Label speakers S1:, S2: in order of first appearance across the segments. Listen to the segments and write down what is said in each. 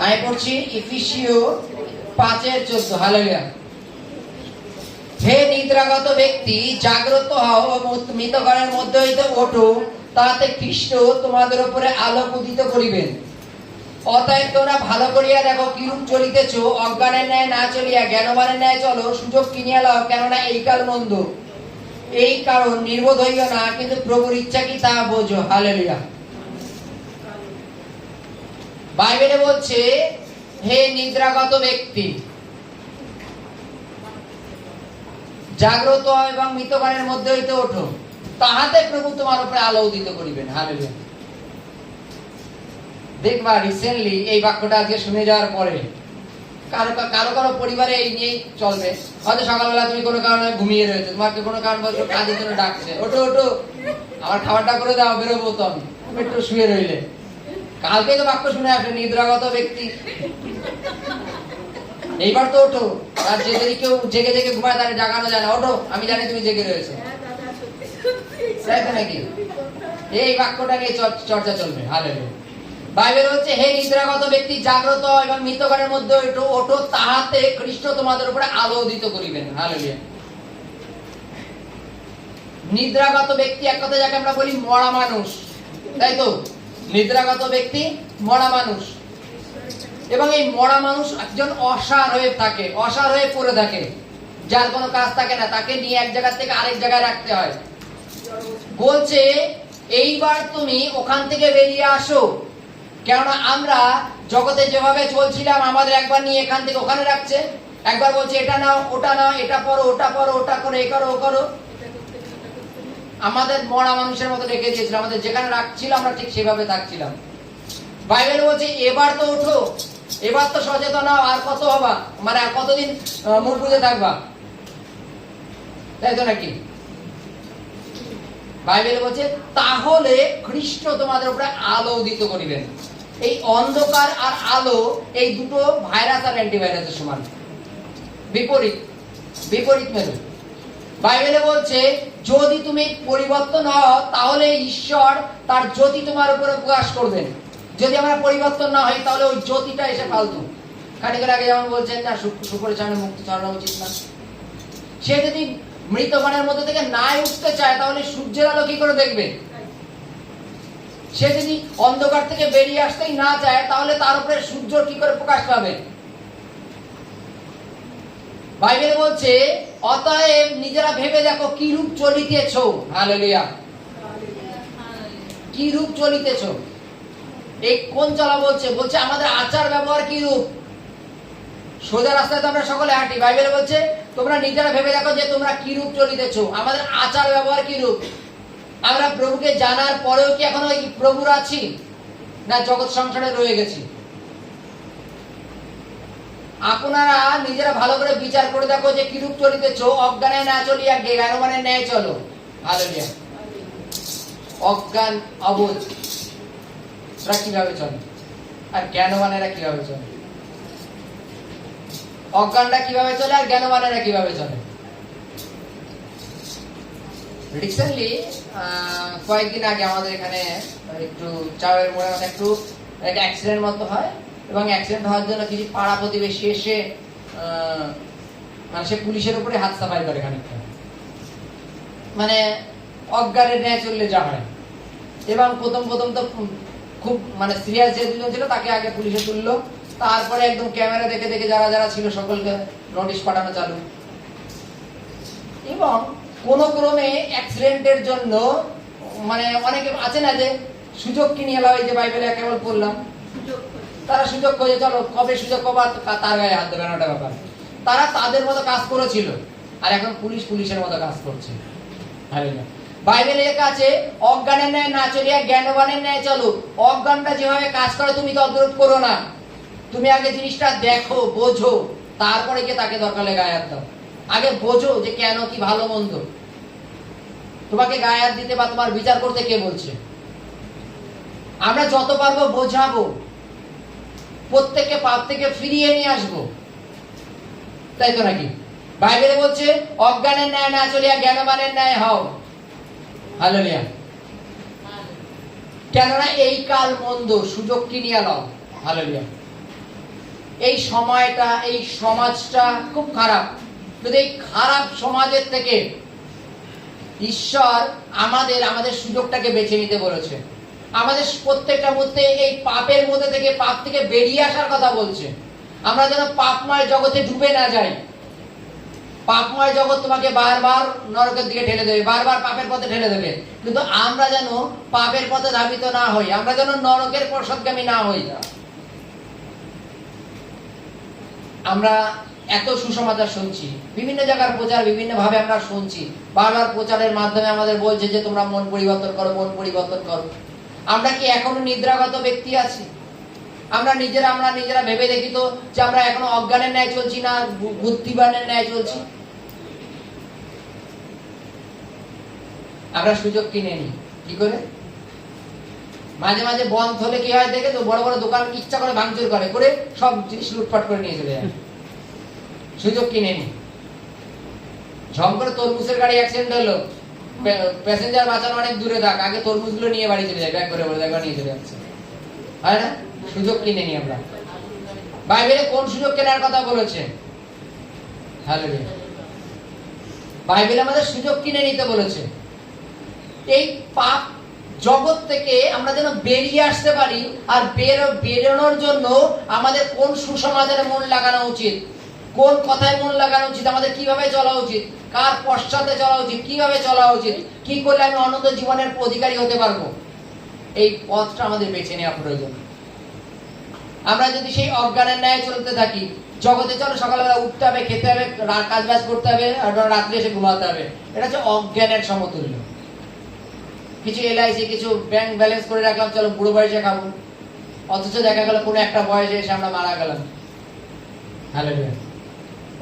S1: আমি পড়ছি ইফিসীয় 5:14। হালেলুয়া। হে নিদ্রাগত ব্যক্তি, জাগ্রত হও ও মৃতগণের মধ্য হইতে ওঠো, তাতে খ্রিস্ট তোমাদের উপরে আলোক উদিত করিবেন। অতএব তোমরা ভালো করিয়া দেখো কিরূপ চলিতেছ, অজ্ঞানের ন্যায় না চলিয়া জ্ঞানবানের ন্যায় চলো, সুযোগ কিনিয়া লও, কেননা এই কাল মন্দ। এই কারণ নির্বোধ হইও না, কিন্তু প্রভুর ইচ্ছা কি তা বোঝো। হালেলুয়া। বাইবেলে বলছে, হে নিদ্রাগত ব্যক্তি, জাগ্রত এবং মৃতগণের মধ্যে হইতে ওঠো, তাহাতে প্রভু তোমার উপরে আলো উদিত করিবেন। হালেলুয়া। দেখবা রিসেন্টলি এই বাক্যটা আজকে শুনে যাওয়ার পরে কারো কারো কারো পরিবারে এই নিয়েই চলবে। হয়তো সকালবেলা তুমি কোনো কারণে ঘুমিয়ে রয়েছে, তোমাকে কোনো কারণ বলছো কাজের জন্য ডাকছে, ওঠো ওঠো আমার খাবারটা করে দাও, বেরোবো, তো তুমি একটু শুয়ে রইলে। কালকে তো বাক্য শুনে আসলে নিদ্রাগত ব্যক্তি, এইবার তো ওঠো। আর যদি কেউ জেগে জেগে ঘুমায় তাহলে জাগানো যায় না, ওঠো আমি জানি তুমি জেগে রয়েছে, তাই তো নাকি? এই বাক্যটা নিয়ে চর্চা চলবে। হালেলুয়া। বাইবেল হচ্ছে, হে নিদ্রাগত ব্যক্তি, জাগ্রত এবং মৃতগণের মধ্যে ওঠো, তাহাতে খ্রিস্ট তোমাদের উপরে আলো উদিত করিবেন। হালেলুয়া। নিদ্রাগত ব্যক্তি এক কথা যাকে আমরা বলি মরা মানুষ, তাই তো? নিদ্রাগত ব্যক্তি মরা মানুষ। এবং এই মরা মানুষ একজন অসাড় হয়ে থাকে, অসাড় হয়ে পড়ে থাকে, যার কোনো কাজ থাকে না, তাকে নিয়ে এক জায়গা থেকে আরেক জায়গায় রাখতে হয়। বলছে এইবার তুমি ওখান থেকে বেরিয়ে আসো, কেননা আমরা জগতে যেভাবে চলছিলাম আমাদের একবার নিয়ে এখান থেকে ওখানে রাখছে, একবার বলছে এটা নাও ওটা নাও, এটা পড়ো ওটা পড়ো, ওটা করো এ করো ও করো। আমাদের মরা মানুষের মতো রেখে দিয়েছিল, আমাদের যেখানে রাখছিল আমরা ঠিক সেভাবে থাকছিলাম। বাইবেল বলছে এবার তো ওঠো, এবার তো সচেতন হও, আর কত হবা, মানে আর কতদিন মুখ বুজে থাকবা, তাই তো নাকি? বাইবেল বলছে তাহলে খ্রিস্ট তোমাদের উপরে আলো উদিত করিবেন। এই অন্ধকার আর আলো এই দুটো ভাইরাস আর অ্যান্টিভাইরাসের সমান, বিপরীত বিপরীত মেরু। বাইবেলে বলছে যদি তুমি পরিবর্তন হও তাহলে ঈশ্বর তার জ্যোতি তোমার উপরে প্রকাশ করবেন। যদি আমরা পরিবর্তন না হই তাহলে ওই জ্যোতিটা এসে ফালতু। খানিকের আগে যেমন বলছেন না, শুকরের সামনে মুক্তি ছড়ানো উচিত না। সে যদি মৃতগণের মধ্যে থেকে না উঠতে চায় তাহলে সূর্যের আলো কি করে দেখবে? সে যদি অন্ধকার থেকে বেরিয়ে আসতেই না চায় তাহলে তার উপরে সূর্য কি করে প্রকাশ পাবে? বাইবেল বলছে অতএব নিজেরা ভেবে দেখো কি রূপ চলিতেছ। হালেলুয়া। কি রূপ চলিতেছ? এই কোন চলা বলছে? বলছে আমাদের আচার ব্যবহার কি রূপ। সোজা রাস্তায় তো আমরা সকলে হাঁটি, বাইবেল বলছে তোমরা নিজেরা ভেবে দেখো যে তোমরা কি রূপ চলিতেছ, আমাদের আচার ব্যবহার কি রূপ। আমরা প্রভুকে জানার পরেও কি এখনো ওই প্রভুর আছি, না জগৎ সংসারে রয়ে গেছি? আপনারা নিজেরা ভালো করে বিচার করে দেখো যে কিরূপ চলিতেছ। অজ্ঞানে না চলিয়া জ্ঞানবানের ন্যায় চলো। হালেলুয়া। অজ্ঞান অবোধ ওরা কিভাবে চলে, আর জ্ঞানবানেরা কিভাবে চলে? অজ্ঞানরা কিভাবে চলে আর জ্ঞানবানেরা কিভাবে চলে? রিসেন্টলি কয়েকদিন আগে আমাদের এখানে একটু চাওয়ের মোড়ে একটু অ্যাক্সিডেন্ট মতো হয়, এবং অ্যাক্সিডেন্ট হওয়ার জন্য কিছু পাড়া প্রতিবেশী এসে মানে সে পুলিশের উপরে হাত সাফাই করে খানিকটা, মানে অজ্ঞানের ন্যায় চললে যা হয়। এবং প্রথম তো খুব মানে সিরিয়াস যে দুজন ছিল তাকে আগে পুলিশে তুললো, তারপরে একদম ক্যামেরা দেখে দেখে যারা যারা ছিল সকলকে নোটিশ পাঠানো চালু। এবং কোন ক্রমে অ্যাক্সিডেন্টের জন্য মানে অনেকে আছে না যে সুযোগ কিনে এলো, এই যে বাইবেলে কেবল পড়লাম, তারা সুযোগ খোঁজে, চলো কবে সুযোগ পাবা তার গায়ে হাত দেবে, ওটা ব্যাপার। তারা তাদের মতো কাজ করেছিল, আর এখন পুলিশের মতো কাজ করছে। বাইবেলে লেখা আছে অজ্ঞানের ন্যায় না চলিয়া জ্ঞানবানের ন্যায় চলো। অজ্ঞানটা যেভাবে কাজ করে তুমি তদ্রূপ করো না, তুমি আগে জিনিসটা দেখো, বোঝো, তারপরে গিয়ে তাকে দরকার গায়ে হাত দাও। আগে বোঝো যে কেন কি ভালো মন্দ। তোমাকে গায়ে হাত দিতে বা তোমার বিচার করতে কে বলছে? আমরা যত পারবো বোঝাবো, প্রত্যেককে পাপ থেকে ফিরিয়ে নিয়ে আসবো, তাই তো নাকি? বাইবেলে বলছে অজ্ঞানের ন্যায় না চলিয়া জ্ঞানবানের ন্যায় হও। হালেলুয়া। কেননা এই কাল মন্দ, সুযোগ কিনিয়া লও। হালেলুয়া। এই সময়টা, এই সমাজটা খুব খারাপ। কিন্তু এই খারাপ সমাজের থেকে ঈশ্বর আমাদের সুযোগটাকে বেছে নিতে বলেছে। আমাদের প্রত্যেকটা মধ্যে এই পাপের মধ্যে থেকে, পাপ থেকে বেরিয়ে আসার কথা বলছে। আমরা যেন পাপময় জগতে ডুবে না যাই। পাপময় জগৎ তোমাকে বারবার নরকের দিকে ঠেলে দেবে, বারবার পাপের পথে ঠেলে দেবে। কিন্তু আমরা যেন পাপের পথে ধাবিত না হই, আমরা যেন নরকের পশ্চাৎগামী না হই। আমরা এত সুসমাচার শুনছি, বিভিন্ন জায়গার প্রচার বিভিন্ন ভাবে আমরা শুনছি, বারবার প্রচারের মাধ্যমে আমাদের বলছে যে তোমরা মন পরিবর্তন করো, মন পরিবর্তন করো। আমরা কি এখনো নিদ্রাগত ব্যক্তি আছি? আমরা নিজেরা ভেবে দেখি তো যে আমরা এখনো অজ্ঞানের ন্যায় চলছি না বুদ্ধিমানের ন্যায় চলছি? আমরা সুযোগ কিনে নিই কি করে? মাঝে মাঝে বন্ধ হলে কি হয় দেখে তো, বড় বড় দোকান ইচ্ছা করে ভাঙচুর করে সব জিনিস লুটপাট করে নিয়ে চলে যায়। সুযোগ কিনে নি। ঝম করে তরমুজের গাড়ি অ্যাক্সিডেন্ট হলো, প্যাসেঞ্জার বাঁচানো অনেক দূরে থাক, আগে তরমুজগুলো নিয়ে বাড়ি চলে যায়, ব্যাগ করে বলে একবার নিয়ে চলে যাচ্ছে, হয় না? সুযোগ কিনে নি আমরা। বাইবেলে কোন সুযোগ কেনার কথা বলেছে? হালেলুয়া। বাইবেল আমাদের সুযোগ কিনে নিতে বলেছে। এই পাপ জগৎ থেকে আমরা যেন বেরিয়ে আসতে পারি। আর বেরোনোর জন্য আমাদের কোন সুসমাচারে মন লাগানো উচিত, কোন কথায় মন লাগানো উচিত, আমাদের কিভাবে চলা উচিত, কার পশ্চাতে চলা উচিত, কিভাবে চলা উচিত, কি করলে আমি অনন্ত জীবনের অধিকারী হতে পারবো, এই পথটা আমাদের বেছে নেওয়া প্রয়োজন। আমরা যদি সেই অজ্ঞানের ন্যায় চলতে থাকি, জগতে চলো সকালবেলা উঠতে হবে, খেতে হবে, কাজ বাজ করতে হবে, আর রাত্রে এসে ঘুমাতে হবে, এটা হচ্ছে অজ্ঞানের সমতুল্য। কিছু এলআইসি, কিছু ব্যাংক ব্যালেন্স করে রাখলাম, চলো বুড়ো বয়সে খাবো, অথচ দেখা গেল কোনো একটা বয়সে এসে আমরা মারা গেলাম। হালেলুয়া।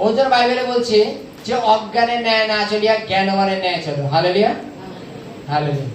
S1: ওর জন্য বাইবেলে বলছে যে অজ্ঞানের ন্যায় না চলিয়া জ্ঞানবানের ন্যায় চলো। Hallelujah, hallelujah.